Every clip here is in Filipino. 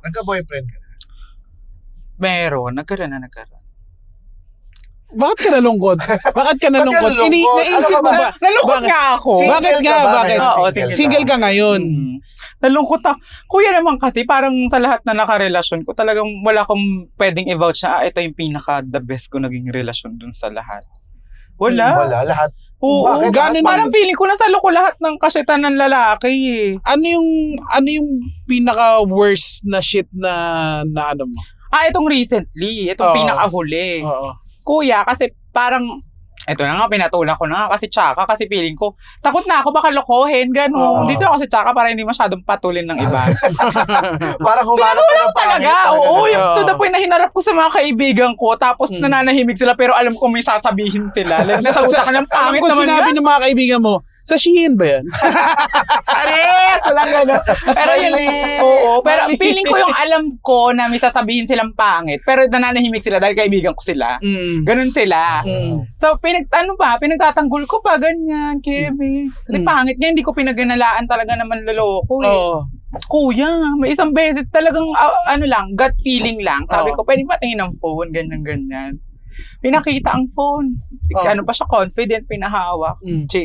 Nagka-boyfriend ka na? Meron. Nagkaroon. Bakit ka nalungkot? Bakit ka nalungkot? Bakit ka nalungkot? Naisip mo ba? Nalungkot nga ako. Bakit nga? Bakit? Oo, Single ka ngayon. Nalungkot ako. Kuya naman kasi, parang sa lahat na nakarelasyon ko, talagang wala akong pwedeng i-vouch na, ito yung pinaka-the best ko naging relasyon dun sa lahat. Wala. Wala, lahat. Oo, Bakit? Ganun parang feeling ko nasalo ko lahat ng kasetan ng lalaki eh. Ano yung pinaka-worst na shit na ano mo? Itong recently. Itong Oo. pinakahuli. Oo. Kuya, kasi parang, eto na nga, pinatulak ko na nga kasi tsaka, kasi feeling ko, takot na ako baka lokohin, gano'n. Oo. Dito ako sa tsaka para hindi masyadong patulin ng iba. Parang humanap ka ng pangit. Talaga, oo, yung Oo. to the point na hinarap ko sa mga kaibigan ko, tapos nananahimik sila, pero alam ko may sasabihin sila. Like, nasa utak ng Alam pangit ko naman sinabi yan. ng mga kaibigan mo, sa Shein ba yan? Ares! Walang gano'n. Pero yun, oo. Pero feeling ko yung alam ko na may sasabihin silang pangit, pero nananahimik sila dahil kaibigan ko sila. Ganun sila. So, pinagtatanggol ko pa, ganyan, Kevin. Kasi pangit niya, hindi ko pinaganalaan talaga naman loloko eh. Oo. Kuya, may isang beses talagang, gut feeling lang. Sabi ko, pwede ba tingin ng phone, ganyan. Pinakita ang phone. Ano pa siya, confident, pinahawak.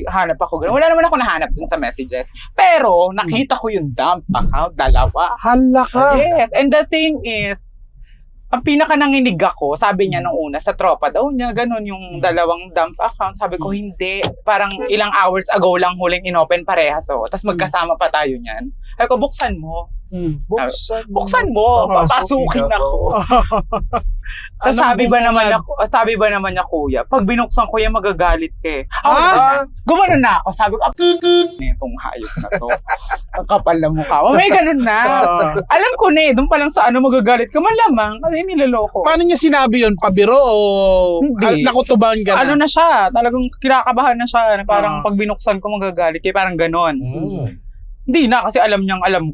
Hanap ako, ganun. Wala naman ako nahanap dun sa messages. Pero, nakita ko yung dump account, dalawa. Hala ka. Yes, and the thing is, ang pinaka nanginig ako, sabi niya nung una, sa tropa daw niya, ganun yung dalawang dump account. Sabi ko, hindi. Parang ilang hours ago lang huling inopen parehas. Tapos magkasama pa tayo niyan. Sabi ko, buksan mo. Buksan mo. Papasukin ako. Tapos sabi ba naman niya, kuya, pag binuksan ko yan, magagalit ka eh. Gumano na ako. Sabi ko, itong hayop na to. Ang kapal na mukha. May ganun na. Alam ko na eh, doon pa lang sa magagalit ka, malamang. Kasi niloloko. Paano niya sinabi yun? Pabiro o Hindi. nakutubahan ka na? Ano na siya, talagang kinakabahan na siya. Parang pag binuksan ko, magagalit ka. Parang ganon. Hindi na, kasi alam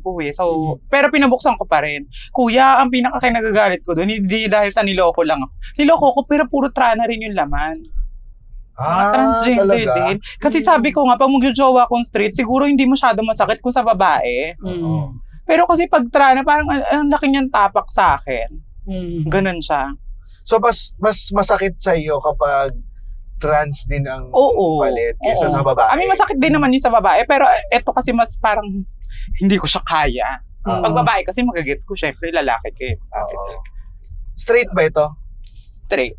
ko eh. So, pero pinabuksan ko pa rin. Kuya, ang pinaka-kinagagalit ko doon, hindi dahil sa niloko lang ako. Niloko ko, pero puro trana rin yung laman. Mga transgender talaga? din. Kasi sabi ko nga, pag magjojowa kong straight, siguro hindi masyado masakit kung sa babae. Pero kasi pag trana, parang ang laki niyang tapak sa akin. Ganun siya. So, mas masakit sa iyo kapag trans din ang Oo. palit kaysa sa babae. I mean, masakit din naman yung sa babae, pero eto kasi mas parang hindi ko siya kaya. Pag babae kasi magagets ko, syempre lalaki ka eh. Oo. Straight ba ito? Straight.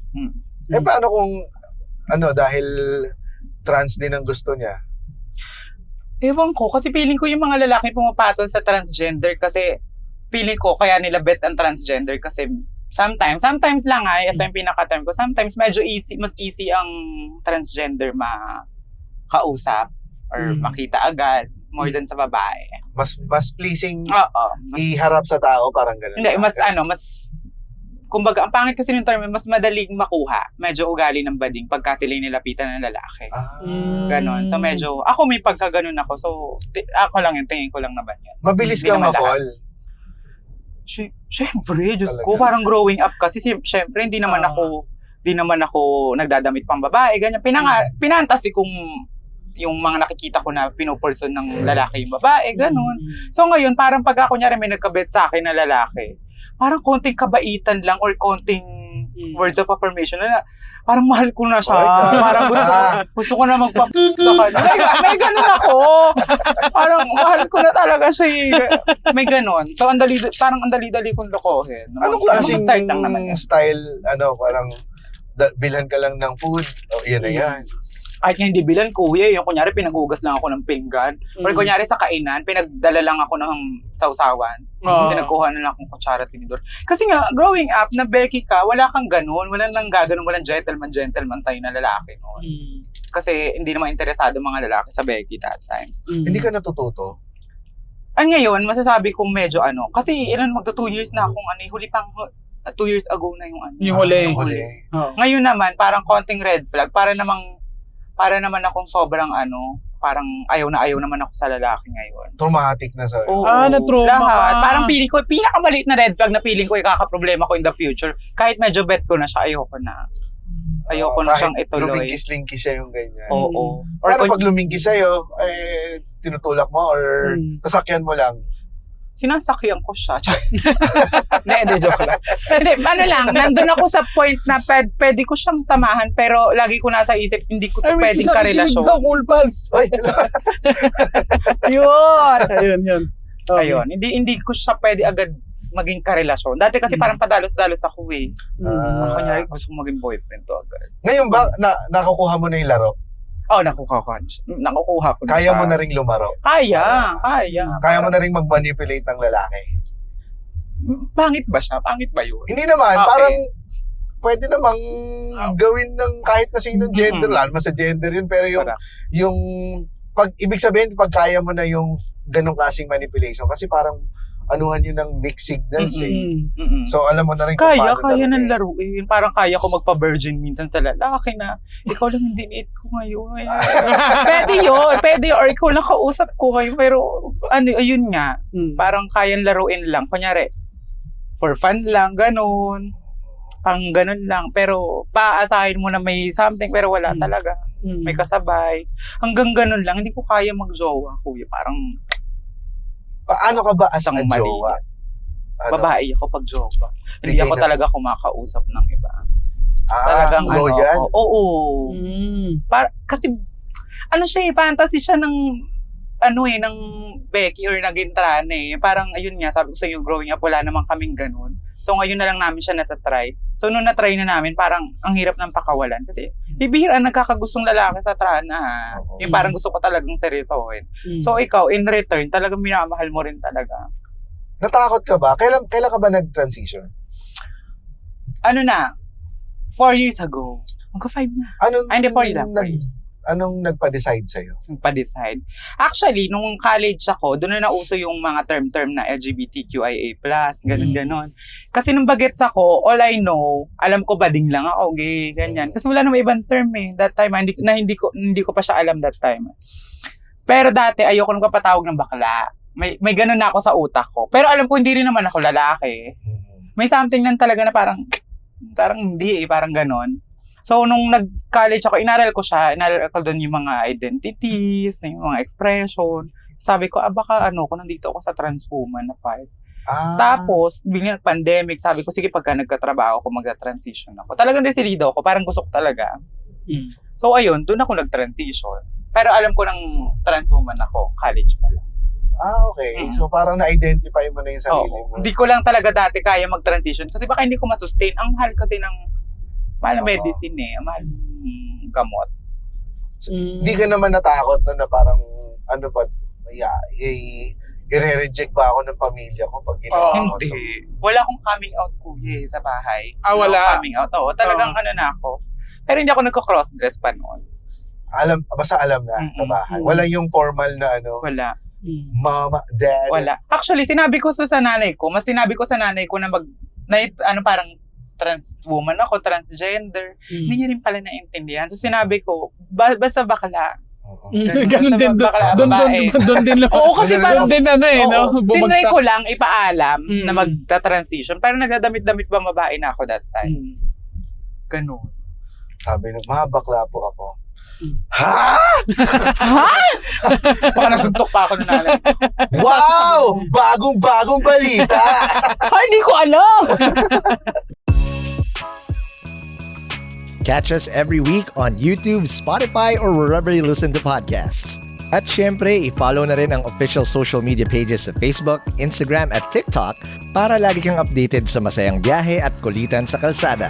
Paano kung dahil trans din ang gusto niya? Ewan ko, kasi feeling ko yung mga lalaki pumapatol sa transgender kasi feeling ko kaya nila bet ang transgender kasi sometimes lang ito yung pinaka-term ko, sometimes medyo mas easy ang transgender makausap or makita agad more than sa babae. Mas pleasing Oo. iharap sa tao, parang gano'n. Hindi, kumbaga, ang pangit kasi ng term, mas madaling makuha. Medyo ugali ng bading pagka sila nilapitan ng lalaki. Ganon. So medyo, ako may pagkaganon ako. So, ako lang yun, tingin ko lang naman yun. Mabilis Hindi kang naman lahat. ma-fall. Siyempre, Diyos ko, Talaga? parang growing up kasi, siyempre, hindi naman ako nagdadamit pang babae, ganyan. Pinantasi kong yung mga nakikita ko na pinupurson ng lalaki yung babae, ganun. So ngayon, parang pag kunyari may nagkabet sa akin na lalaki, parang konting kabaitan lang or konting words of affirmation na parang mahal ko na siya. Parang gusto ko na magpapita ka na. May ganun ako. Parang mahal ko na talaga siya. May ganun. So, parang ang dali-dali kong lokohin. Anong klaseng style lang naman yan. style, parang bilhan ka lang ng food? Yan na yan. Kahit nga hindi bilan, kuya, yung kunyari pinaghugas lang ako ng pinggan. Or kunyari sa kainan, pinagdala lang ako ng sausawan. Pinagkuha na lang akong kutsara at tinidor. Kasi nga, growing up, na Becky ka, wala kang ganun. Walang gaganon, walang gentleman sa'yo na lalaki noon. Kasi hindi naman interesado mga lalaki sa Becky that time. Hindi ka natututo? Ngayon, masasabi kong medyo kasi magto 2 years na akong huli pang 2 years ago na yung Yung huli. Ngayon naman, parang konting red flag, para naman akong sobrang parang ayaw naman ako sa lalaki ngayon. Traumatic na sa... na-trauma Lahat. ka. Parang feeling ko, pinakamaliit na red flag na feeling ko ikakaproblema ko in the future. Kahit medyo bet ko na siya, ayoko na. Ayoko na siyang ituloy. Lumingkis-lingkis siya yung ganyan. Oo. Pero pag lumingkis sa'yo, tinutulak mo or sasakyan mo lang? sinasakyan ko siya. Hindi, joke lang. Hindi, ano lang, nandun ako sa point na pwede ko siyang samahan, pero lagi ko nasa isip, hindi ko pwedeng karelasyon. Cool Pals. Ay, Yun! Ayun. Okay. Ayun, hindi ko siya pwede agad maging karelasyon. Dati kasi parang padalos-dalos ako eh. Ako niya, gusto ko maging boyfriend to agad. ngayon ba, nakukuha mo na yung laro? Nakukuha ko na Kaya siya. mo na ring lumaro? Kaya. Kaya mo na ring mag-manipulate ng lalaki? Pangit ba siya? Pangit ba yun? Hindi naman, Okay. parang pwede namang gawin ng kahit na sinong gender, lalo mas sa gender yun, pero yung ibig sabihin, pag kaya mo na yung ganong klaseng manipulation, kasi parang anuhan yun ng mixed signals eh. So alam mo na rin kung Kaya paano ng laruin. Parang kaya ko magpa-virgin minsan sa lalaki na ikaw lang hindi need ko ngayon. Pwede yun. Or ikaw lang kausap ko ngayon. Pero ayun nga. Parang kayang laruin lang. Kunyari, for fun lang, ganun. Pang ganun lang. Pero paasahin mo na may something pero wala talaga. May kasabay. Hanggang ganun lang. Hindi ko kaya mag-jowa, kuya. Parang Paano ka ba as a Isang mali. jowa? babae ako pag jowa. Hindi Bigay ako na- talaga kumakausap ng iba. Talagang loyal? Oo. Kasi siya fantasy siya ng ng Becky or naging Trane eh. Parang ayun nga, sabi ko sa iyo, growing up wala namang kaming ganun. So ngayon na lang namin siya natatry. So nung natry na namin, parang ang hirap ng pakawalan. Kasi bibihira nagkakagustong lalaki sa Trana. Yung parang gusto ko talagang seryosohin. So ikaw, in return, talagang minamahal mo rin talaga. Natakot ka ba? Kailan ka ba nag-transition? 4 years ago. Magka-5 na. Hindi, 4 lang. 4 years. Anong nagpa-decide sa'yo? Pa-decide. Actually, nung college ako, doon na nauso yung mga term-term na LGBTQIA+, ganun-ganon. Kasi nung bagets ako, all I know, alam ko bading lang ako, gay, ganyan. Kasi wala namang ibang term eh. That time, hindi ko pa siya alam that time. Pero dati, ayoko nung kapatawag ng bakla. May ganun na ako sa utak ko. Pero alam ko, hindi rin naman ako lalaki. May something lang talaga na parang hindi eh, parang ganon. So, nung nag-college ako, inaral ko doon yung mga identities, yung mga expression. Sabi ko, baka nandito ako sa transwoman na part. Tapos, biglang pandemic, sabi ko, sige, pagka nagkatrabaho ako, mag-transition ako. Talagang decidido ako, parang gusto ko talaga. So, ayun, doon ako nag-transition. Pero alam ko ng transwoman ako, college pa lang. Okay. So, parang na-identify mo na yung sarili mo. Hindi ko lang talaga dati kaya mag-transition kasi baka hindi ko masustain. Ang mahal kasi ng mahal medicine eh, mahal gamot. So, hindi ka naman natakot na parang, i-re-reject ba ako ng pamilya ko pag ginawa ko Hindi. to? Wala akong coming out kuya sa bahay. Wala. akong coming out. Oo, talagang na ako. Pero hindi ako nagko-cross-dress pa noon. Basta alam na sa bahay. Wala yung formal na Wala. mama, dad. Wala. Actually, sinabi ko sa nanay ko na parang trans woman ako, transgender. Hindi niya rin pala naintindihan. So sinabi ko, basta bakla. Ganun din. Doon din lang. Oo, kasi parang din tinry bumagsak. ko lang ipaalam na magta-transition. Pero nagdadamit-damit ba babae na ako that time? Ganun. Sabi nung, bakla po ako. Ha? Baka nasuntok pa ako ng nanay. Wow! Bagong balita! Hindi ko alam! Catch us every week on YouTube, Spotify, or wherever you listen to podcasts. At syempre, i-follow na rin ang official social media pages sa Facebook, Instagram at TikTok para lagi kang updated sa masayang biyahe at kulitan sa kalsada.